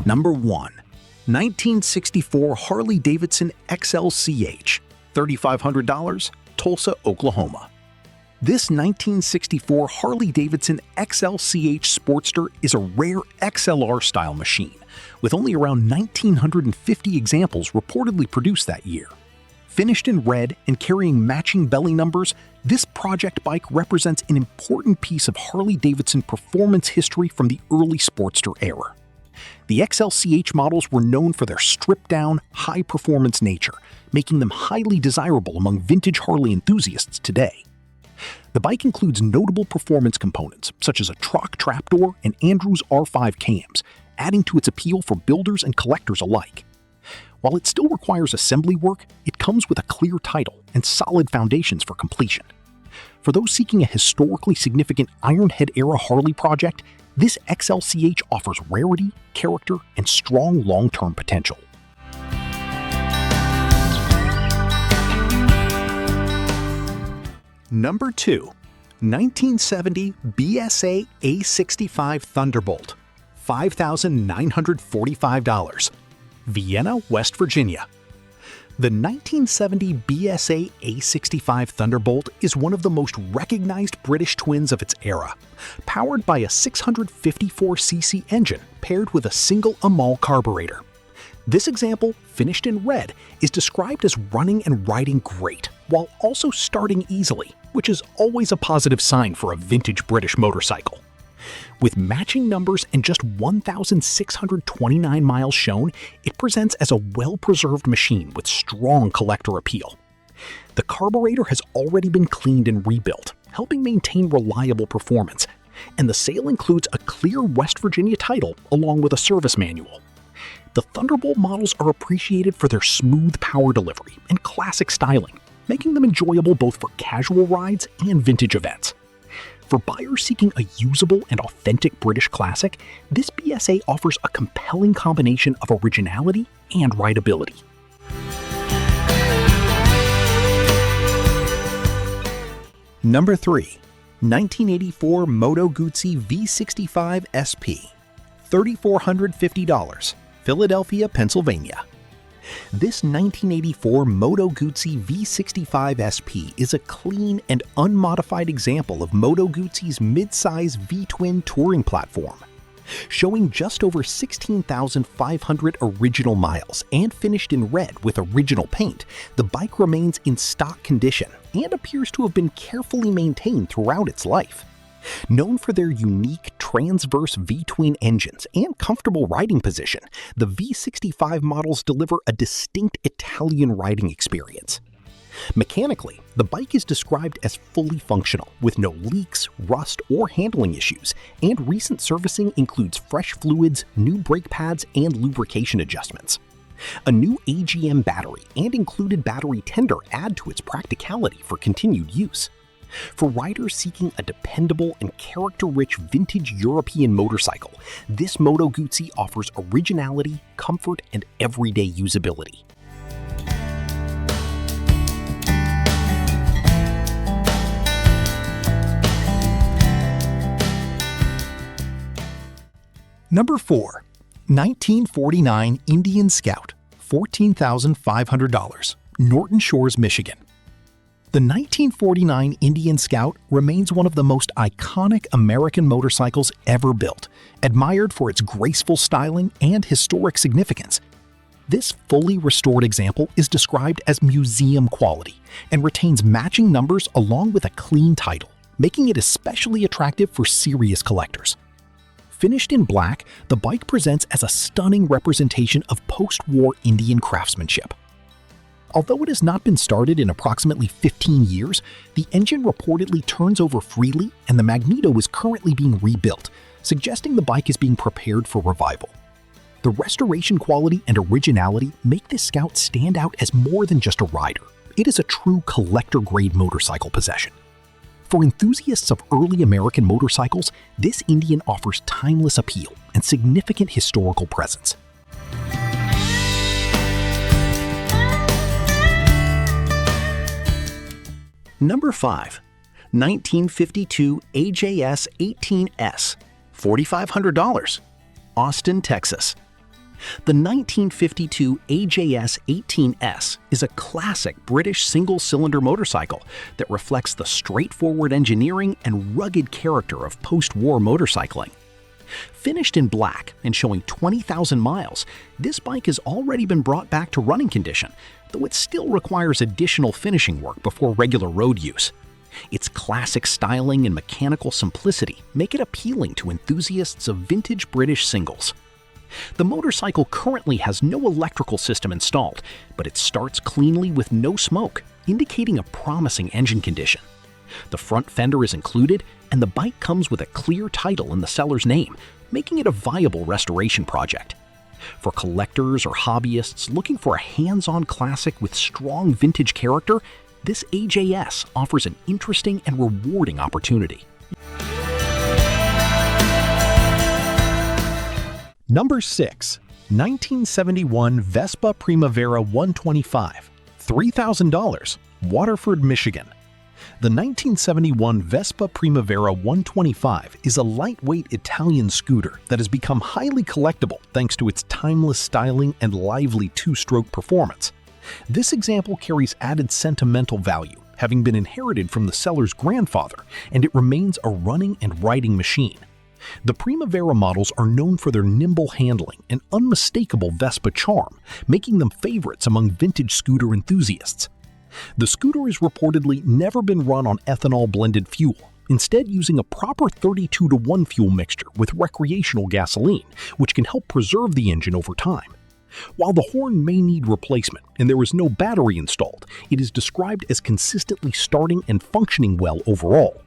Number 1. 1964 Harley-Davidson XLCH, $3,500, Tulsa, Oklahoma. This 1964 Harley-Davidson XLCH Sportster is a rare XLR-style machine, with only around 1,950 examples reportedly produced that year. Finished in red and carrying matching belly numbers, this project bike represents an important piece of Harley-Davidson performance history from the early Sportster era. The XLCH models were known for their stripped-down, high-performance nature, making them highly desirable among vintage Harley enthusiasts today. The bike includes notable performance components, such as a Troc trapdoor and Andrews R5 cams, adding to its appeal for builders and collectors alike. While it still requires assembly work, it comes with a clear title and solid foundations for completion. For those seeking a historically significant Ironhead-era Harley project, this XLCH offers rarity, character, and strong long-term potential. Number 2. 1970 BSA A65 Thunderbolt, $5,945, Vienna, West Virginia. The 1970 BSA A65 Thunderbolt is one of the most recognized British twins of its era, powered by a 654cc engine paired with a single Amal carburetor. This example, finished in red, is described as running and riding great, while also starting easily, which is always a positive sign for a vintage British motorcycle. With matching numbers and just 1,629 miles shown, it presents as a well-preserved machine with strong collector appeal. The carburetor has already been cleaned and rebuilt, helping maintain reliable performance, and the sale includes a clear West Virginia title along with a service manual. The Thunderbolt models are appreciated for their smooth power delivery and classic styling, making them enjoyable both for casual rides and vintage events. For buyers seeking a usable and authentic British classic, this BSA offers a compelling combination of originality and rideability. Number 3. 1984 Moto Guzzi V65 SP, $3,450, Philadelphia, Pennsylvania. This 1984 Moto Guzzi V65 SP is a clean and unmodified example of Moto Guzzi's mid-size V-twin touring platform. Showing just over 16,500 original miles and finished in red with original paint, the bike remains in stock condition and appears to have been carefully maintained throughout its life. Known for their unique transverse V-twin engines and comfortable riding position, the V65 models deliver a distinct Italian riding experience. Mechanically, the bike is described as fully functional, with no leaks, rust, or handling issues, and recent servicing includes fresh fluids, new brake pads, and lubrication adjustments. A new AGM battery and included battery tender add to its practicality for continued use. For riders seeking a dependable and character-rich vintage European motorcycle, this Moto Guzzi offers originality, comfort, and everyday usability. Number 4. 1949 Indian Scout, $14,500, Norton Shores, Michigan. The 1949 Indian Scout remains one of the most iconic American motorcycles ever built, admired for its graceful styling and historic significance. This fully restored example is described as museum quality and retains matching numbers along with a clean title, making it especially attractive for serious collectors. Finished in black, the bike presents as a stunning representation of post-war Indian craftsmanship. Although it has not been started in approximately 15 years, the engine reportedly turns over freely and the magneto is currently being rebuilt, suggesting the bike is being prepared for revival. The restoration quality and originality make this Scout stand out as more than just a rider. It is a true collector-grade motorcycle possession. For enthusiasts of early American motorcycles, this Indian offers timeless appeal and significant historical presence. Number 5. 1952 AJS 18S, $4,500, Austin, Texas. The 1952 AJS 18S is a classic British single-cylinder motorcycle that reflects the straightforward engineering and rugged character of post-war motorcycling. Finished in black and showing 20,000 miles, this bike has already been brought back to running condition, though it still requires additional finishing work before regular road use. Its classic styling and mechanical simplicity make it appealing to enthusiasts of vintage British singles. The motorcycle currently has no electrical system installed, but it starts cleanly with no smoke, indicating a promising engine condition. The front fender is included, and the bike comes with a clear title in the seller's name, making it a viable restoration project. For collectors or hobbyists looking for a hands-on classic with strong vintage character, this AJS offers an interesting and rewarding opportunity. Number 6. 1971 Vespa Primavera 125, $3,000, Waterford, Michigan. The 1971 Vespa Primavera 125 is a lightweight Italian scooter that has become highly collectible thanks to its timeless styling and lively two-stroke performance. This example carries added sentimental value, having been inherited from the seller's grandfather, and it remains a running and riding machine. The Primavera models are known for their nimble handling and unmistakable Vespa charm, making them favorites among vintage scooter enthusiasts. The scooter has reportedly never been run on ethanol-blended fuel, instead using a proper 32-to-1 fuel mixture with recreational gasoline, which can help preserve the engine over time. While the horn may need replacement and there is no battery installed, it is described as consistently starting and functioning well overall.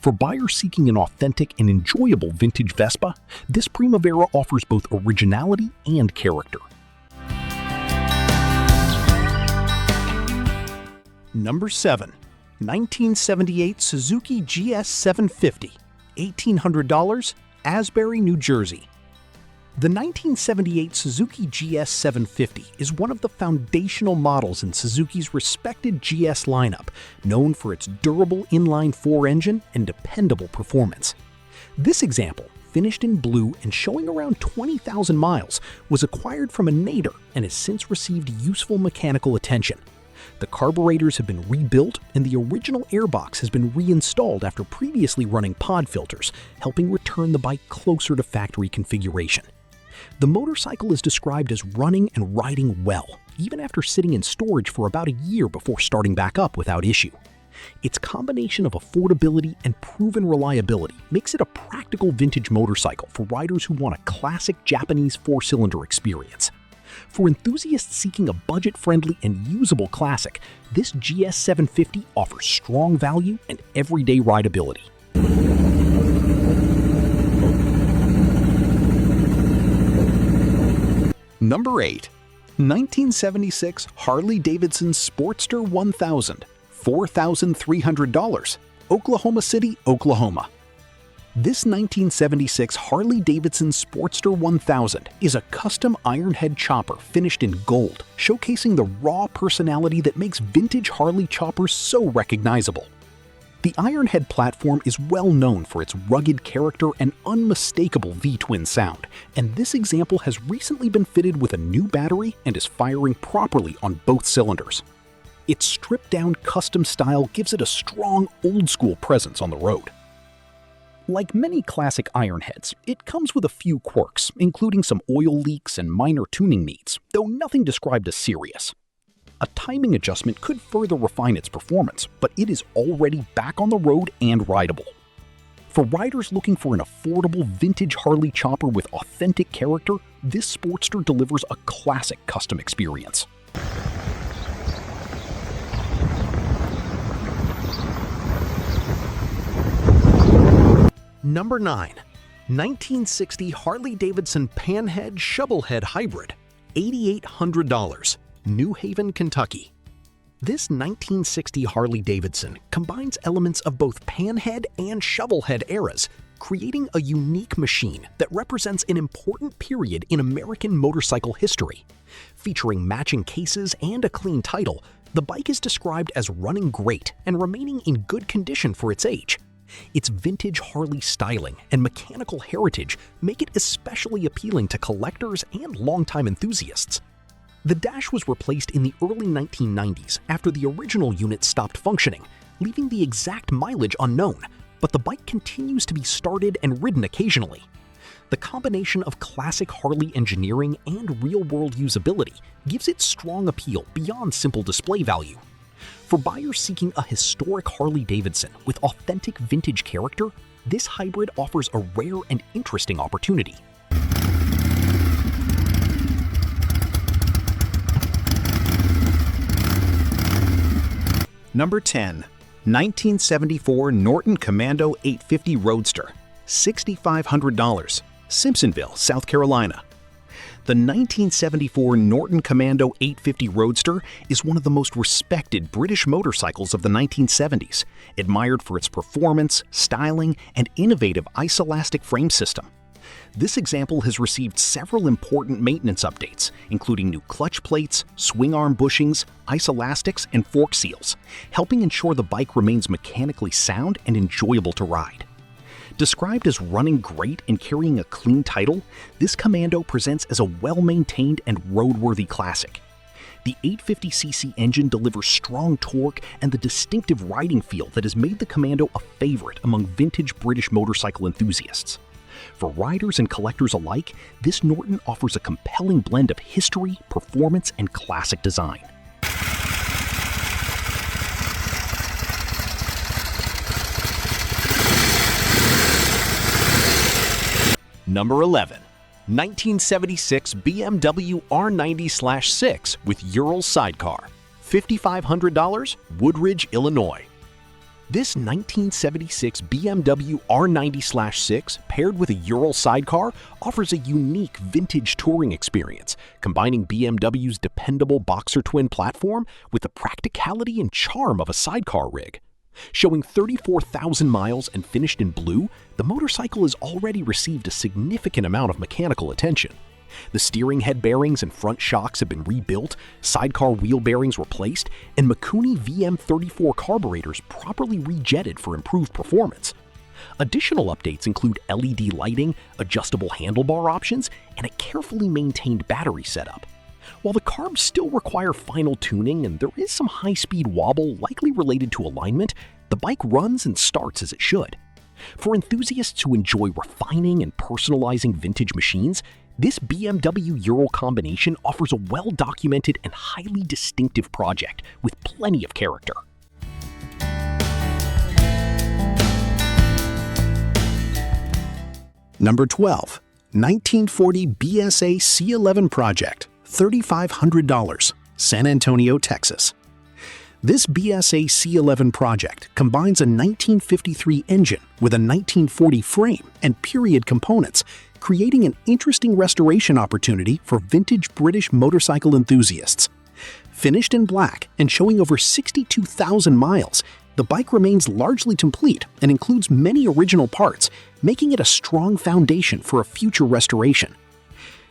For buyers seeking an authentic and enjoyable vintage Vespa, this Primavera offers both originality and character. Number 7. 1978 Suzuki GS750, $1,800, Asbury, New Jersey. The 1978 Suzuki GS750 is one of the foundational models in Suzuki's respected GS lineup, known for its durable inline-4 engine and dependable performance. This example, finished in blue and showing around 20,000 miles, was acquired from a nader and has since received useful mechanical attention. The carburetors have been rebuilt and the original airbox has been reinstalled after previously running pod filters, helping return the bike closer to factory configuration. The motorcycle is described as running and riding well, even after sitting in storage for about a year before starting back up without issue. Its combination of affordability and proven reliability makes it a practical vintage motorcycle for riders who want a classic Japanese four-cylinder experience. For enthusiasts seeking a budget-friendly and usable classic, this GS750 offers strong value and everyday rideability. Number 8. 1976 Harley-Davidson Sportster 1000, $4,300, Oklahoma City, Oklahoma. This 1976 Harley-Davidson Sportster 1000 is a custom ironhead chopper finished in gold, showcasing the raw personality that makes vintage Harley choppers so recognizable. The ironhead platform is well known for its rugged character and unmistakable V-twin sound, and this example has recently been fitted with a new battery and is firing properly on both cylinders. Its stripped-down custom style gives it a strong, old-school presence on the road. Like many classic ironheads, it comes with a few quirks, including some oil leaks and minor tuning needs, though nothing described as serious. A timing adjustment could further refine its performance, but it is already back on the road and rideable. For riders looking for an affordable vintage Harley chopper with authentic character, this Sportster delivers a classic custom experience. Number 9. 1960 Harley-Davidson Pan-Shovel Hybrid, $8,800, New Haven, Kentucky. This 1960 Harley-Davidson combines elements of both panhead and shovelhead eras, creating a unique machine that represents an important period in American motorcycle history. Featuring matching cases and a clean title, the bike is described as running great and remaining in good condition for its age. Its vintage Harley styling and mechanical heritage make it especially appealing to collectors and longtime enthusiasts. The dash was replaced in the early 1990s after the original unit stopped functioning, leaving the exact mileage unknown, but the bike continues to be started and ridden occasionally. The combination of classic Harley engineering and real-world usability gives it strong appeal beyond simple display value. For buyers seeking a historic Harley-Davidson with authentic vintage character, this hybrid offers a rare and interesting opportunity. Number 10. 1974 Norton Commando 850 Roadster, $6,500, Simpsonville, South Carolina. The 1974 Norton Commando 850 Roadster is one of the most respected British motorcycles of the 1970s, admired for its performance, styling, and innovative isoelastic frame system. This example has received several important maintenance updates, including new clutch plates, swing arm bushings, isoelastics, and fork seals, helping ensure the bike remains mechanically sound and enjoyable to ride. Described as running great and carrying a clean title, this Commando presents as a well-maintained and roadworthy classic. The 850cc engine delivers strong torque and the distinctive riding feel that has made the Commando a favorite among vintage British motorcycle enthusiasts. For riders and collectors alike, this Norton offers a compelling blend of history, performance, and classic design. Number 11. 1976 BMW R90/6 with Ural sidecar, $5,500, Woodridge, Illinois. This 1976 BMW R90/6 paired with a Ural sidecar offers a unique vintage touring experience, combining BMW's dependable boxer twin platform with the practicality and charm of a sidecar rig. Showing 34,000 miles and finished in blue, the motorcycle has already received a significant amount of mechanical attention. The steering head bearings and front shocks have been rebuilt, sidecar wheel bearings replaced, and Mikuni VM34 carburetors properly rejetted for improved performance. Additional updates include LED lighting, adjustable handlebar options, and a carefully maintained battery setup. While the carbs still require final tuning and there is some high-speed wobble likely related to alignment, the bike runs and starts as it should. For enthusiasts who enjoy refining and personalizing vintage machines, this BMW Ural combination offers a well-documented and highly distinctive project with plenty of character. Number 12. 1940 BSA C11 Project, $3,500, San Antonio, Texas. This BSA C11 project combines a 1953 engine with a 1940 frame and period components, creating an interesting restoration opportunity for vintage British motorcycle enthusiasts. Finished in black and showing over 62,000 miles, the bike remains largely complete and includes many original parts, making it a strong foundation for a future restoration.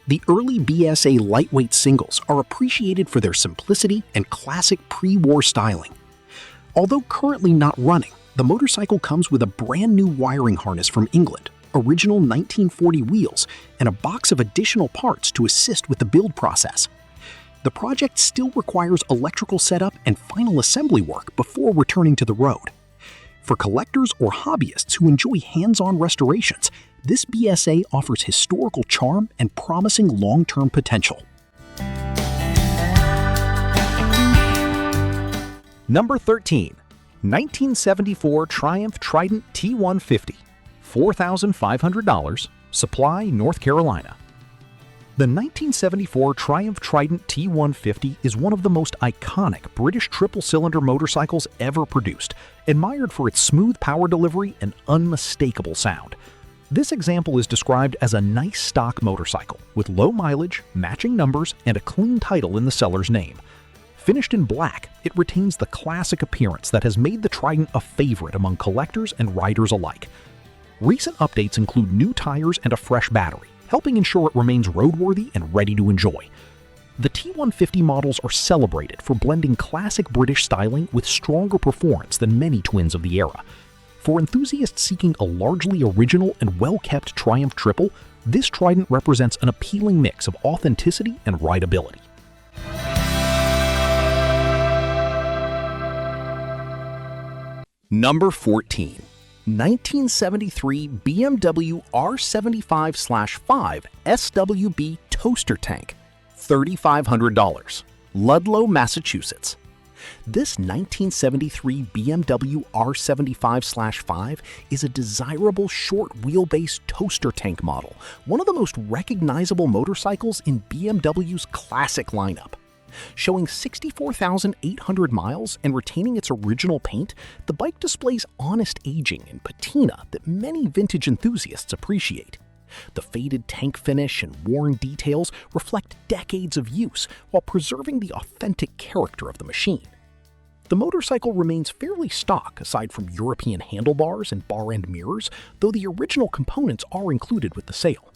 The early BSA lightweight singles are appreciated for their simplicity and classic pre-war styling. Although currently not running, the motorcycle comes with a brand new wiring harness from England, original 1940 wheels, and a box of additional parts to assist with the build process. The project still requires electrical setup and final assembly work before returning to the road. For collectors or hobbyists who enjoy hands-on restorations, this BSA offers historical charm and promising long-term potential. Number 13. 1974 Triumph Trident T150, $4,500, Supply, North Carolina. The 1974 Triumph Trident T150 is one of the most iconic British triple-cylinder motorcycles ever produced, admired for its smooth power delivery and unmistakable sound. This example is described as a nice stock motorcycle with low mileage, matching numbers, and a clean title in the seller's name. Finished in black, it retains the classic appearance that has made the Trident a favorite among collectors and riders alike. Recent updates include new tires and a fresh battery, helping ensure it remains roadworthy and ready to enjoy. The T150 models are celebrated for blending classic British styling with stronger performance than many twins of the era. For enthusiasts seeking a largely original and well-kept Triumph Triple, this Trident represents an appealing mix of authenticity and rideability. Number 14. 1973 BMW R75/5 SWB Toaster Tank, $3,500, Ludlow, Massachusetts. This 1973 BMW R75/5 is a desirable short wheelbase toaster tank model, one of the most recognizable motorcycles in BMW's classic lineup. Showing 64,800 miles and retaining its original paint, the bike displays honest aging and patina that many vintage enthusiasts appreciate. The faded tank finish and worn details reflect decades of use while preserving the authentic character of the machine. The motorcycle remains fairly stock aside from European handlebars and bar-end mirrors, though the original components are included with the sale.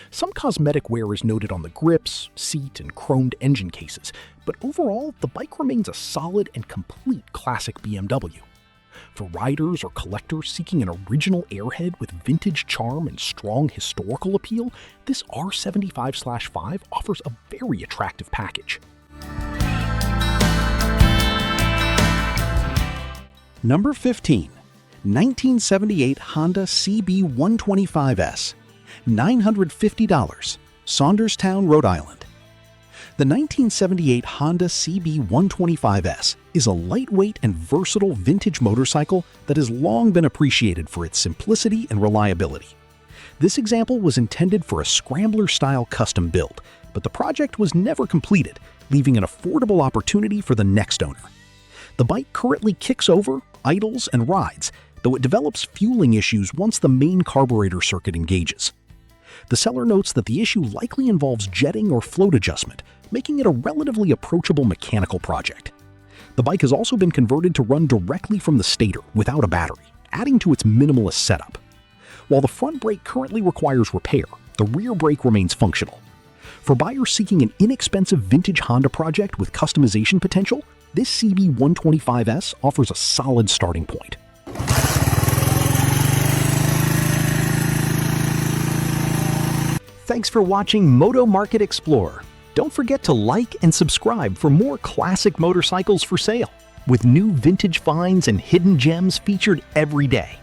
Some cosmetic wear is noted on the grips, seat, and chromed engine cases, but overall, the bike remains a solid and complete classic BMW. For riders or collectors seeking an original airhead with vintage charm and strong historical appeal, this R75/5 offers a very attractive package. Number 15. 1978 Honda CB125S, $950, Saunderstown, Rhode Island. The 1978 Honda CB125S is a lightweight and versatile vintage motorcycle that has long been appreciated for its simplicity and reliability. This example was intended for a scrambler-style custom build, but the project was never completed, leaving an affordable opportunity for the next owner. The bike currently kicks over, idles, and rides, though it develops fueling issues once the main carburetor circuit engages. The seller notes that the issue likely involves jetting or float adjustment, making it a relatively approachable mechanical project. The bike has also been converted to run directly from the stator without a battery, adding to its minimalist setup. While the front brake currently requires repair, the rear brake remains functional. For buyers seeking an inexpensive vintage Honda project with customization potential, this CB125S offers a solid starting point. Thanks for watching MotoMarket Explorer. Don't forget to like and subscribe for more classic motorcycles for sale, with new vintage finds and hidden gems featured every day.